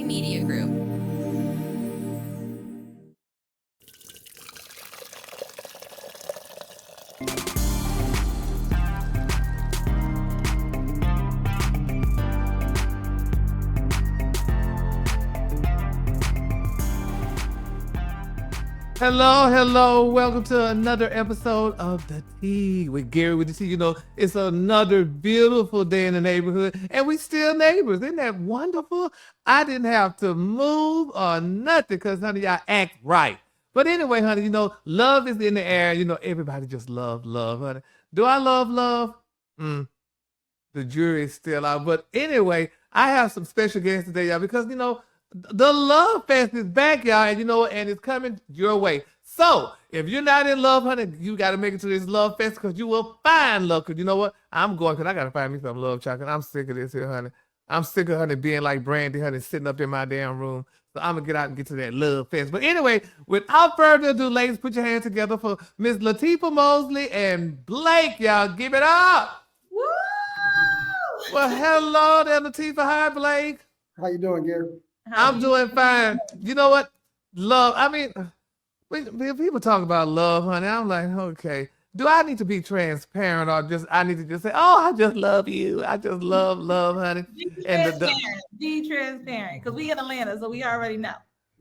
Media Group. Hello. Welcome to another episode of The Tea with Gary with the Tea. You know, it's another beautiful day in the neighborhood, and we still neighbors. Isn't that wonderful? I didn't have to move or nothing because, honey, I act right. But anyway, honey, you know, love is in the air. You know, everybody just love, honey. Do I love love? The jury is still out. But anyway, I have some special guests today, y'all, because, you know, the Love Fest is back, y'all, and you know, and it's coming your way. So if you're not in love, honey, you got to make it to this Love Fest because you will find love. Because you know what? I'm going because I got to find me some love chocolate. I'm sick of this here, honey. I'm sick of honey being like Brandy, honey, sitting up in my damn room. So I'm going to get out and get to that Love Fest. But anyway, without further ado, ladies, put your hands together for Miss Lateefa Mosley and Blake, y'all. Give it up. Woo! Well, hello there, Lateefa. Hi, Blake. How you doing, Gary? I'm doing fine. You know what? Love. I mean, when people talk about love, honey, I'm like, okay. Do I need to be transparent or just I need to just say, oh, I just love you. I just love, honey. Be transparent. Be transparent. Because we in Atlanta, so we already know.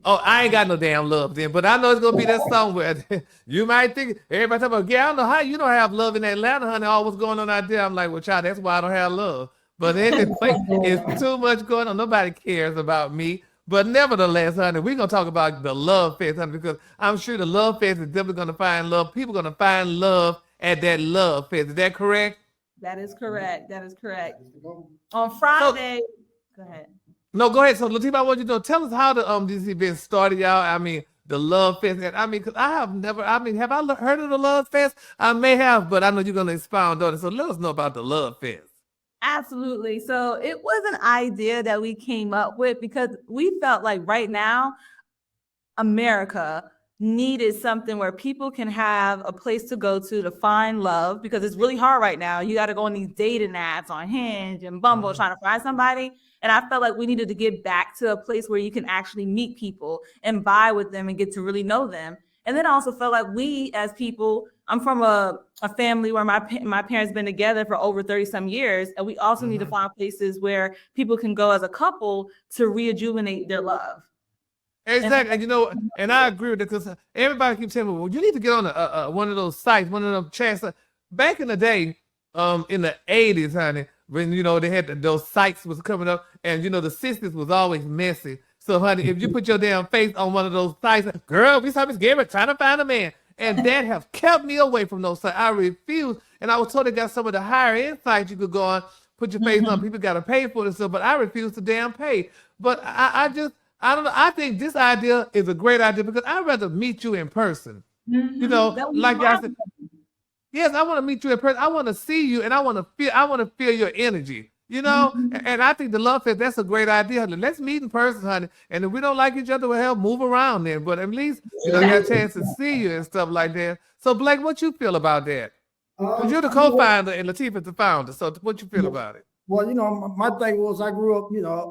Oh, I ain't got no damn love then, but I know it's gonna be there somewhere. You might think everybody talking about, yeah, I don't know how you don't have love in Atlanta, honey. All what's going on out there. I'm like, well, child, that's why I don't have love. But anyway, it's too much going on. Nobody cares about me. But nevertheless, honey, we're going to talk about the Love Fest, honey, because I'm sure the Love Fest is definitely going to find love. People are going to find love at that Love Fest. Is that correct? That is correct. On Friday, go ahead. No, go ahead. So, Lateefa, I want you to know, tell us how this event started, y'all. I mean, the Love Fest. I mean, because have I heard of the Love Fest? I may have, but I know you're going to expound on it. So let us know about the Love Fest. Absolutely. So it was an idea that we came up with because we felt like right now, America needed something where people can have a place to go to find love because it's really hard right now. You got to go on these dating apps on Hinge and Bumble trying to find somebody. And I felt like we needed to get back to a place where you can actually meet people and vibe with them and get to really know them. And then I also felt like we as people, I'm from a family where my parents been together for over 30 some years. And we also need to find places where people can go as a couple to rejuvenate their love. Exactly. And you know, and I agree with it because everybody keeps telling me, well, you need to get on one of those sites, one of them chats. Back in the day, in the 80s, honey, when, you know, they had those sites was coming up and, you know, the sisters was always messy. So, honey, if you put your damn face on one of those sites, girl, we saw Miss Gary trying to find a man. And that have kept me away from those sites. I refuse. And I was told they got some of the higher end sites you could go on, put your face on. People got to pay for this stuff, but I refuse to damn pay. But I don't know. I think this idea is a great idea because I'd rather meet you in person. You know, like I said, yes, I want to meet you in person. I want to see you and I want to feel your energy. You know, and I think the Love Fest, that's a great idea. Let's meet in person, honey. And if we don't like each other, well, hell, move around then. But at least, you know, get a chance to see you and stuff like that. So, Blake, what you feel about that? Because you're the co-founder and Lateefa's the founder. So what you feel about it? Well, you know, my thing was I grew up, you know,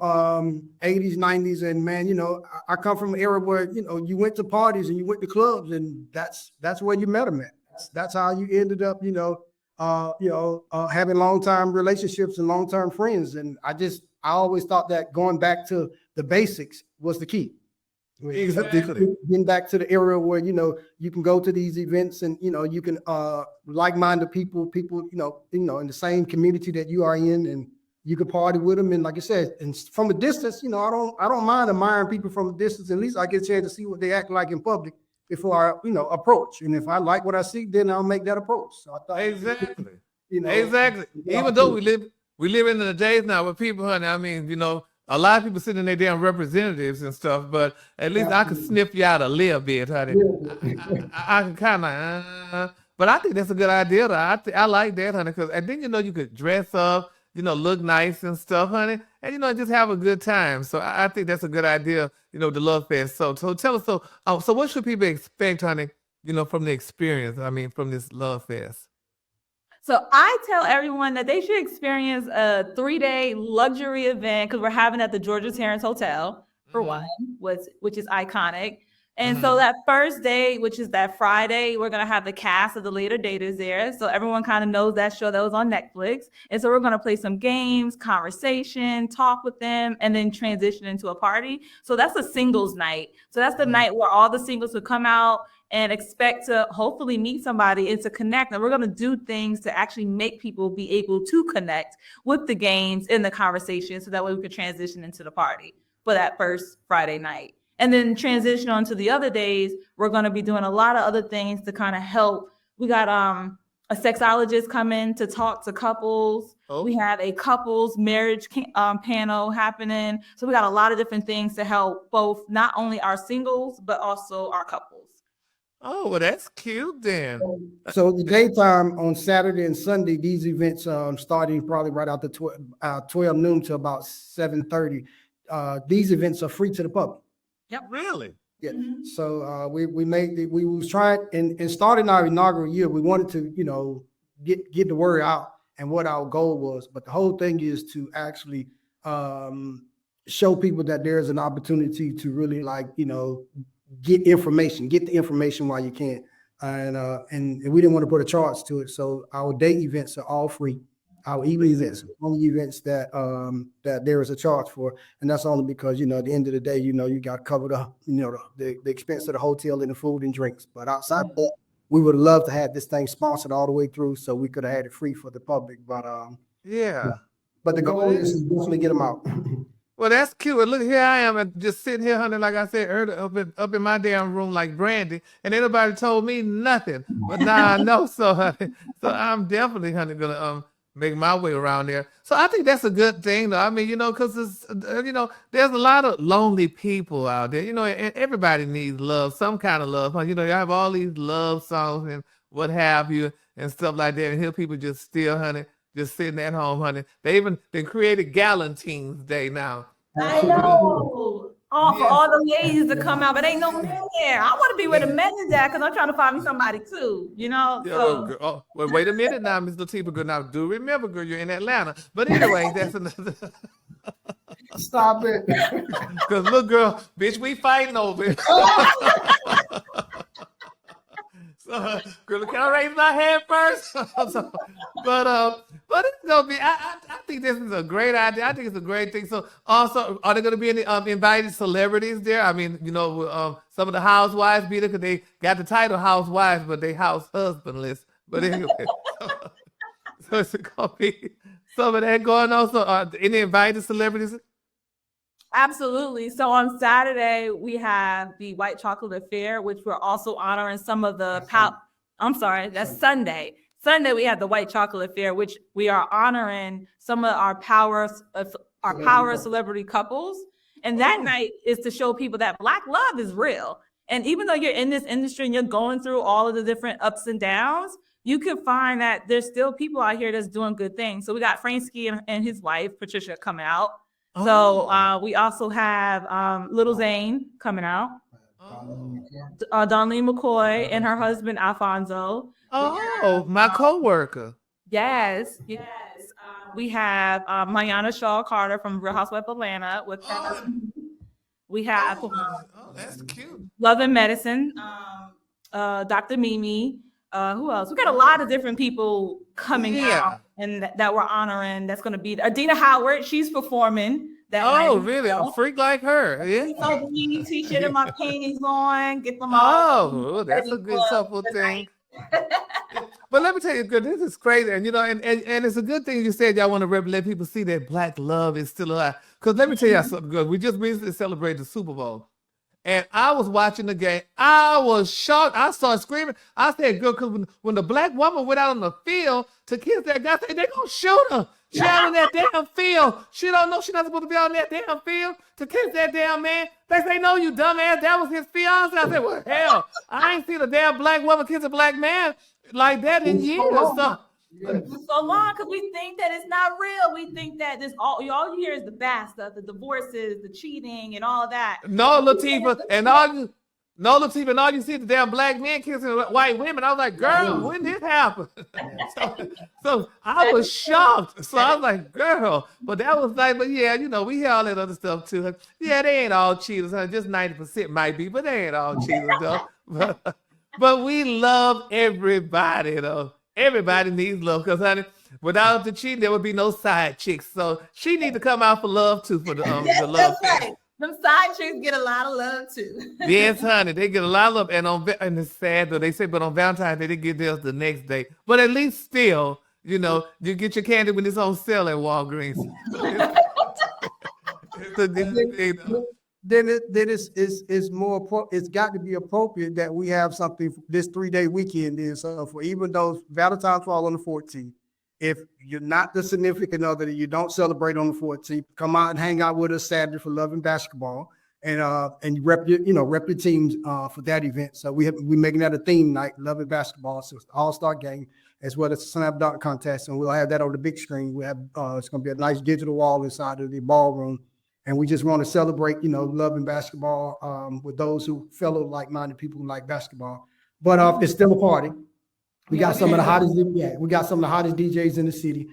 80s, 90s. And, man, you know, I come from an era where, you know, you went to parties and you went to clubs. And that's where you met them at. That's how you ended up, having long-term relationships and long-term friends. And I always thought that going back to the basics was the key. Exactly. Getting back to the era where, you know, you can go to these events and, you know, you can like-minded people, you know, in the same community that you are in, and you can party with them. And like I said, and from a distance, you know, I don't mind admiring people from a distance. At least I get a chance to see what they act like in public before I, you know, approach. And if I like what I see, then I'll make that approach. So I thought, exactly. You know, exactly. Even though we live in the days now with people, honey, I mean, you know, a lot of people sitting in their damn representatives and stuff, but at least I can sniff you out a little bit, honey. I can kind of, but I think that's a good idea. I like that, honey, because and then, you know, you could dress up, you know, look nice and stuff, honey, and, you know, just have a good time. So I think that's a good idea, you know, the Love Fest. So tell us, so what should people expect, honey, you know, from the experience, I mean, from this Love Fest? So I tell everyone that they should experience a 3-day luxury event because we're having it at the Georgia Terrace Hotel. for one, which is iconic. And so that first day, which is that Friday, we're going to have the cast of the Later Daters there. So everyone kind of knows that show that was on Netflix. And so we're going to play some games, conversation, talk with them, and then transition into a party. So that's a singles night. So that's the night where all the singles will come out and expect to hopefully meet somebody and to connect. And we're going to do things to actually make people be able to connect with the games in the conversation so that way we can transition into the party for that first Friday night. And then transition on to the other days, we're going to be doing a lot of other things to kind of help. We got a sexologist come in to talk to couples. Oh. We have a couples marriage panel happening. So we got a lot of different things to help both not only our singles, but also our couples. Oh, well, that's cute then. So the daytime on Saturday and Sunday, these events starting probably right after 12 noon to about 7:30. These events are free to the public. Yep. Really? Yeah. Mm-hmm. So we was trying and starting our inaugural year, we wanted to, get the word out and what our goal was. But the whole thing is to actually show people that there's an opportunity to really get the information while you can. And we didn't want to put a charge to it. So our day events are all free. Our evening events, only events that there is a charge for, and that's only because at the end of the day, you got covered up, the expense of the hotel and the food and drinks. But outside of that, we would love to have this thing sponsored all the way through, so we could have had it free for the public. But but the goal is to definitely get them out. Well, that's cute. Look, here I am just sitting here, honey, like I said earlier, up in my damn room like Brandy, and ain't nobody told me nothing. But now I know, so honey, so I'm definitely, honey, gonna make my way around there. So I think that's a good thing, though. I mean, because it's, there's a lot of lonely people out there, and everybody needs love, some kind of love. You have all these love songs and what have you and stuff like that. And here people just still, honey, just sitting at home, honey. They even been created Galentine's Day now. I know. For all the ladies to come out, but ain't no men there. I want to be where the men is at because I'm trying to find me somebody too, Yeah, well, wait a minute now, Ms. Lateefa. Girl, now do remember, girl, you're in Atlanta. But anyway, that's another. Stop it. Because look, girl, bitch, we fighting over it. So, girl, can I raise my hand first? But it's gonna be. I think this is a great idea. I think it's a great thing. So, also, are there gonna be any invited celebrities there? I mean, some of the housewives be there because they got the title housewives, but they house husbandless. But anyway, so it's gonna be some of that going on. So, any invited celebrities? Absolutely. So on Saturday, we have the White Chocolate Affair, which we're also honoring some of the that's Sunday. Sunday, we have the White Chocolate Affair, which we are honoring some of our power celebrity couples. And that night is to show people that Black love is real. And even though you're in this industry and you're going through all of the different ups and downs, you can find that there's still people out here that's doing good things. So we got Frankie and his wife, Patricia, coming out. So we also have Little Zane coming out. Darlene McCoy and her husband, Alfonso. Oh, my coworker. Yes. We have Mayana Shaw Carter from Real Housewives of Atlanta with her. We have that's cute. Love and Medicine, Dr. Mimi. Who else? We got a lot of different people coming out and that we're honoring. That's going to be Adina Howard. She's performing. Really? A freak like her. Yeah. T-shirt and my panties on. Get them all. That's a good supple thing. But let me tell you, good. This is crazy, and and it's a good thing you said y'all want to let people see that Black love is still alive. Because let me tell you something good. We just recently celebrated the Super Bowl. And I was watching the game. I was shocked. I started screaming. I said, girl, because when the Black woman went out on the field to kiss that guy, they're going to shoot her. She out on that damn field. She don't know she's not supposed to be on that damn field to kiss that damn man. They say, no, you dumbass. That was his fiance. I said, well, hell, I ain't seen a damn Black woman kiss a Black man like that in years. So long because we think that it's not real. We think that this all you hear is the bad stuff, the divorces, the cheating, and all of that. No, Lateefa, and all you No, Lateefa, and all you see is the damn black men kissing white women. I was like, girl, when did this happen? so I was shocked. So I was like, girl, but that was like, but yeah, you know, we hear all that other stuff too. Yeah, they ain't all cheaters, huh? Just 90% might be, but they ain't all cheaters though. But we love everybody though. Everybody needs love because, honey, without the cheating, there would be no side chicks. So she need to come out for love too for the love. That's right. Them side chicks get a lot of love too. Yes, honey, they get a lot of love, and it's sad though. They say, but on Valentine's Day they get theirs the next day. But at least still, you know, you get your candy when it's on sale at Walgreens. It's a different thing, though. Then it's more it's got to be appropriate that we have something this 3-day weekend is for even though Valentine's fall on the 14th. If you're not the significant other, that you don't celebrate on the 14th, come out and hang out with us Saturday for Love and Basketball, and rep your teams for that event. So we're making that a theme night, Love and Basketball. So it's an all-star game as well as a slam dunk contest, and we'll have that on the big screen. We have it's going to be a nice digital wall inside of the ballroom, and we just want to celebrate, love and basketball with those who fellow like-minded people who like basketball. But it's still a party. We got some of the hottest DJs in the city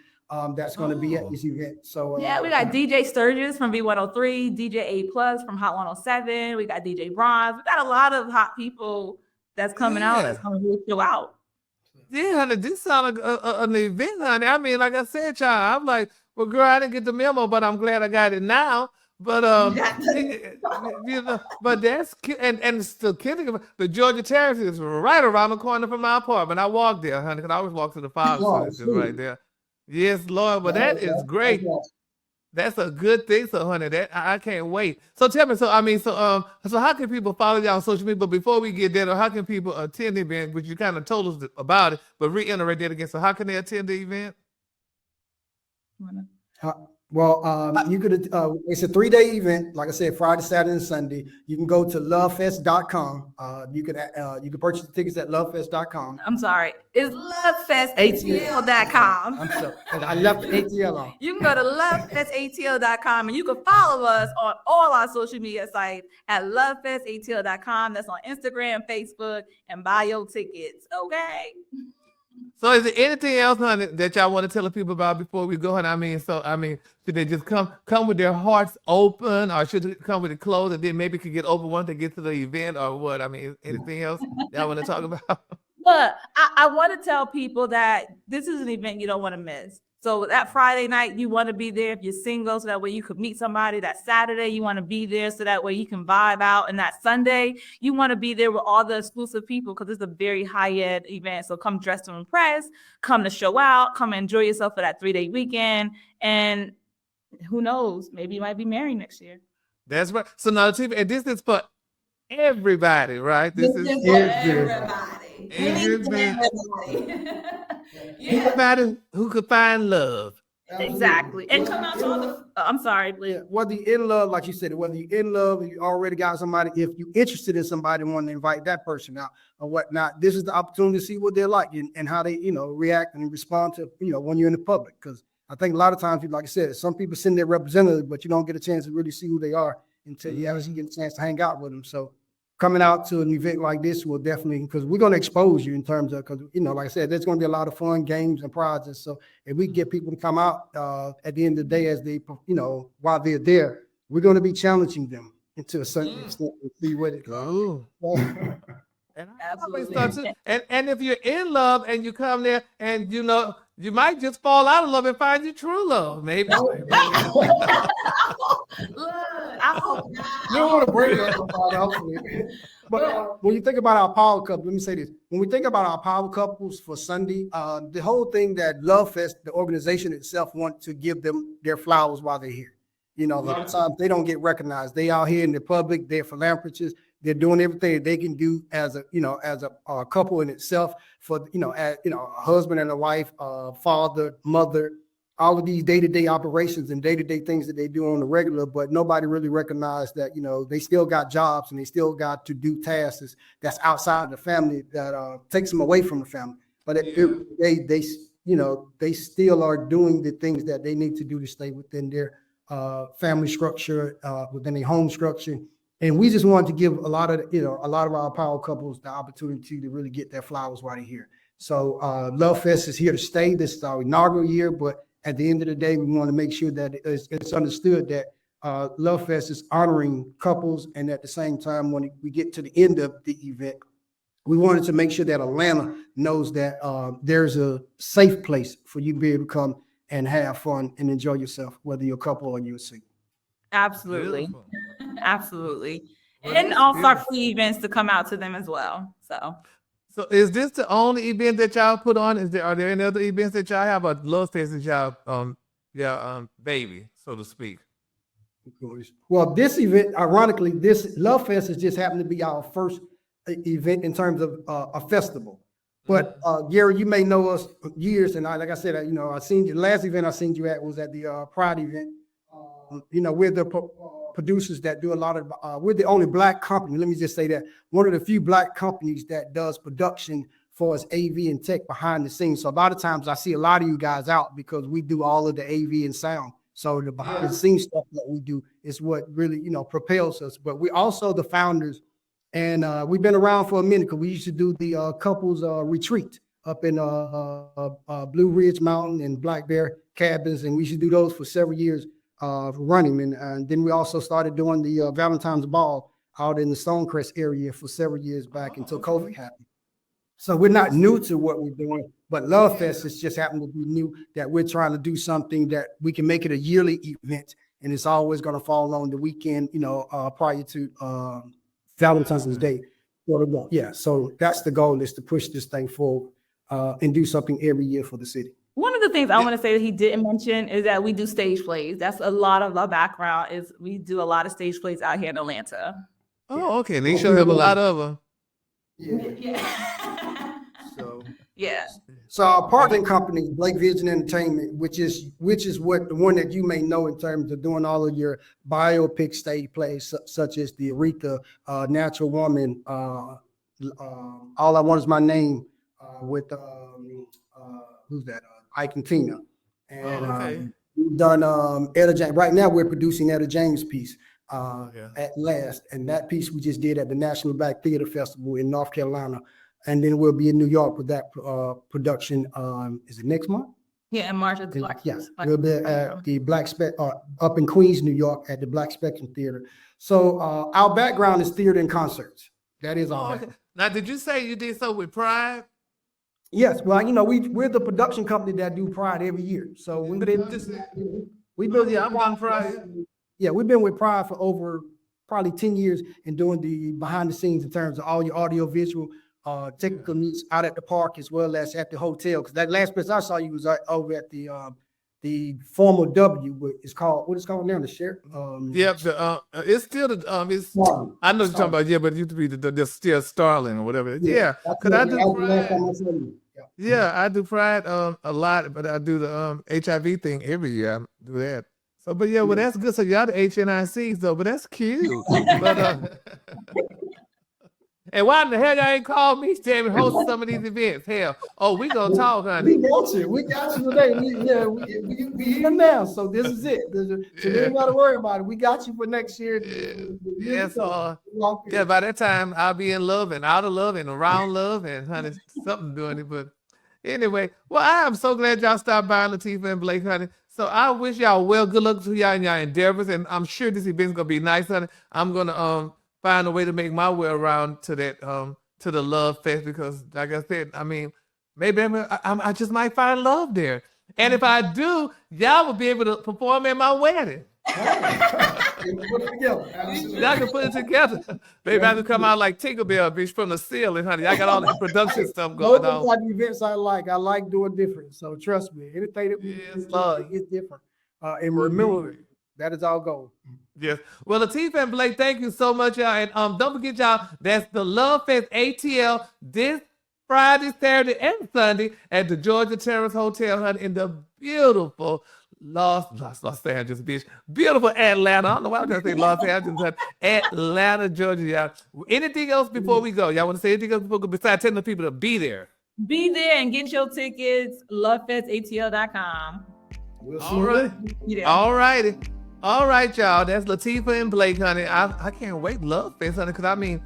that's going to be at this event. So we got DJ Sturgis from V103, DJ A Plus from Hot 107. We got DJ Bronze. We got a lot of hot people that's coming out. That's coming to show out. Yeah, honey, this sounds like an event, honey. I mean, like I said, child, I'm like, well, girl, I didn't get the memo, but I'm glad I got it now. But but that's cute. And still kidding. The Georgia Terrace is right around the corner from my apartment. I walk there, honey, because I always walk to the fire station right there. Yes, Lord. But that is great. That's a good thing, so honey. That I can't wait. So tell me, so how can people follow you on social media? But before we get there, how can people attend the event? Which you kind of told us about it, but reiterate that again. So how can they attend the event? You could. It's a 3-day event. Like I said, Friday, Saturday, and Sunday. You can go to LoveFest.com. You can purchase the tickets at LoveFest.com. I'm sorry, it's LoveFestATL.com. I'm sorry, I left the ATL on. You can go to LoveFestATL.com and you can follow us on all our social media sites at LoveFestATL.com. That's on Instagram, Facebook, and buy your tickets. Okay. So is there anything else, honey, that y'all want to tell the people about before we go? And I mean, should they just come with their hearts open, or should they come with it closed and then maybe could get open once they get to the event, or what? I mean, anything else y'all want to talk about? But I want to tell people that this is an event you don't want to miss. So that Friday night, you want to be there if you're single, so that way you could meet somebody. That Saturday, you want to be there so that way you can vibe out. And that Sunday, you want to be there with all the exclusive people because it's a very high-end event. So come dressed to impress, come to show out, come enjoy yourself for that 3-day weekend. And who knows, maybe you might be married next year. That's right. So now, and this is for everybody, right? This is for everybody. Everybody who could find love. Exactly. And come out to all the, I'm sorry, Blake. Yeah, whether you're in love, like you said, whether you're in love, or you already got somebody, if you're interested in somebody and want to invite that person out or whatnot, this is the opportunity to see what they're like and how they, react and respond to, when you're in the public. Because I think a lot of times, like I said, some people send their representative, but you don't get a chance to really see who they are until you actually get a chance to hang out with them. So coming out to an event like this will definitely, because we're going to expose you in terms of, because, like I said, there's going to be a lot of fun games and prizes. So if we get people to come out at the end of the day, as they, while they're there, we're going to be challenging them into a certain extent to see what it goes. And and if you're in love and you come there and you might just fall out of love and find your true love, maybe. I hope not. You don't want to break it up, hopefully. But when you think about our power couple, let me say this. When we think about our power couples for Sunday, the whole thing that LoveFest, the organization itself, want to give them their flowers while they're here. A lot of times they don't get recognized. They out here in the public, they're philanthropists. They're doing everything they can do as a couple in itself for, a husband and a wife, father, mother, all of these day-to-day operations and day-to-day things that they do on the regular, but nobody really recognized that, they still got jobs and they still got to do tasks that's outside of the family that takes them away from the family. But they still are doing the things that they need to do to stay within their family structure, within their home structure. And we just wanted to give a lot of our power couples the opportunity to really get their flowers while they're here. So LoveFest is here to stay. This is our inaugural year, but at the end of the day, we want to make sure that it's understood that LoveFest is honoring couples, and at the same time, when we get to the end of the event, we wanted to make sure that Atlanta knows that there's a safe place for you to be able to come and have fun and enjoy yourself, whether you're a couple or you're single. Absolutely. Beautiful. Absolutely. Well, And that's also our beautiful. free events to come out to them as well. So is this the only event that y'all put on? Are there any other events that y'all have? Or LoveFest is y'all baby, so to speak? Well, this event, ironically, this LoveFest has just happened to be our first event in terms of a festival. But Gary, you may know us years, and like I said, I seen you. Last event I seen you at was at the Pride event. We're the producers that do a lot of. We're the only Black company. Let me just say that one of the few Black companies that does production for us AV and tech behind the scenes. So a lot of times I see a lot of you guys out because we do all of the AV and sound. So the behind the scenes stuff that we do is what really propels us. But we're also the founders. And we've been around for a minute because we used to do the couples retreat up in Blue Ridge Mountain and Black Bear cabins. And we used to do those for several years running. And then we also started doing the Valentine's Ball out in the Stonecrest area for several years back until COVID happened. So we're not new to what we're doing, but LoveFest has just happened to be new, that we're trying to do something that we can make it a yearly event. And it's always going to fall on the weekend, prior to Valentine's Day. Yeah, so that's the goal, is to push this thing forward and do something every year for the city. One of the things I want to say that he didn't mention is that we do stage plays. That's a lot of our background, is we do a lot of stage plays out here in Atlanta. Oh, okay. They sure have a lot of them. Yeah. So Yeah. So our partnering company, Blake Vision Entertainment, which is what the one that you may know in terms of doing all of your biopic stage plays, such as the Aretha, Natural Woman, All I Want Is My Name, with who's that? Ike and Tina. And we've done Etta James. Right now we're producing Etta James' piece at last, and that piece we just did at the National Black Theater Festival in North Carolina. And then we'll be in New York with that production. Is it next month? Yeah, in March at the Black. Yes, we'll be at the Black up in Queens, New York, at the Black Spectrum Theater. So our background is theater and concerts. That is our background. Now, did you say you did so with Pride? Yes, well, we're the production company that do Pride every year. So we've been I'm on Pride. Yeah, we've been with Pride for over probably 10 years and doing the behind the scenes in terms of all your audio visual. Technical meets out at the park as well as at the hotel. Because that last place I saw you was over at the former W. It's called, what is it called now? The sheriff. It's still the it's. Starling. I know you're talking about, but it used to be the still Starling or whatever. Yeah, because I do Pride. Yeah, I do Pride a lot, but I do the HIV thing every year. I do that. So, but yeah, well, that's good. So y'all the HNICs though, but that's cute. But and why in the hell y'all ain't called me, Sam, and host some of these events? Hell, we gonna talk, honey. We got you today. We here now, so this is it. So you ain't gotta worry about it. We got you for next year. Yes, by that time I'll be in love and out of love and around love and honey, something doing it. But anyway, well, I am so glad y'all stopped by, Lateefa and Blake, honey. So I wish y'all good luck to y'all in y'all endeavors, and I'm sure this event's gonna be nice, honey. I'm gonna find a way to make my way around to that to the LoveFest, because like I said, I mean, maybe I just might find love there, and if I do, y'all will be able to perform at my wedding. Y'all can put it together. Baby, I can come out like Tinkerbell, bitch, from the ceiling, honey. I got all the production stuff going on. Those are the events I like. I like doing different. So trust me, anything that we do is different. And remember, that is our goal. Yes. Well, Lateefa and Blake, thank you so much, y'all. And don't forget, y'all, that's the LoveFest ATL this Friday, Saturday, and Sunday at the Georgia Terrace Hotel, honey, in the beautiful Los Angeles, bitch. Beautiful Atlanta. I don't know why I'm trying to say Los Angeles, honey. Atlanta, Georgia, y'all. Anything else before we go? Y'all want to say anything else before we go, besides telling the people to be there? Be there and get your tickets, lovefestatl.com. We'll see. All right. Yeah. All righty. All right, y'all. That's Lateefa and Blake, honey. I can't wait. LoveFest, honey, because I mean,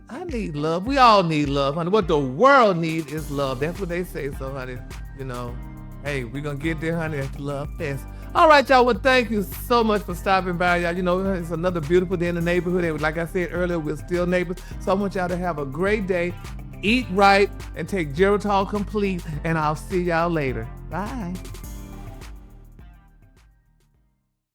I need love. We all need love, honey. What the world needs is love. That's what they say. So, honey, you know, hey, we're going to get there, honey. That's LoveFest. All right, y'all. Well, thank you so much for stopping by, y'all. You know, it's another beautiful day in the neighborhood. And like I said earlier, we're still neighbors. So I want y'all to have a great day. Eat right and take Geritol Complete. And I'll see y'all later. Bye.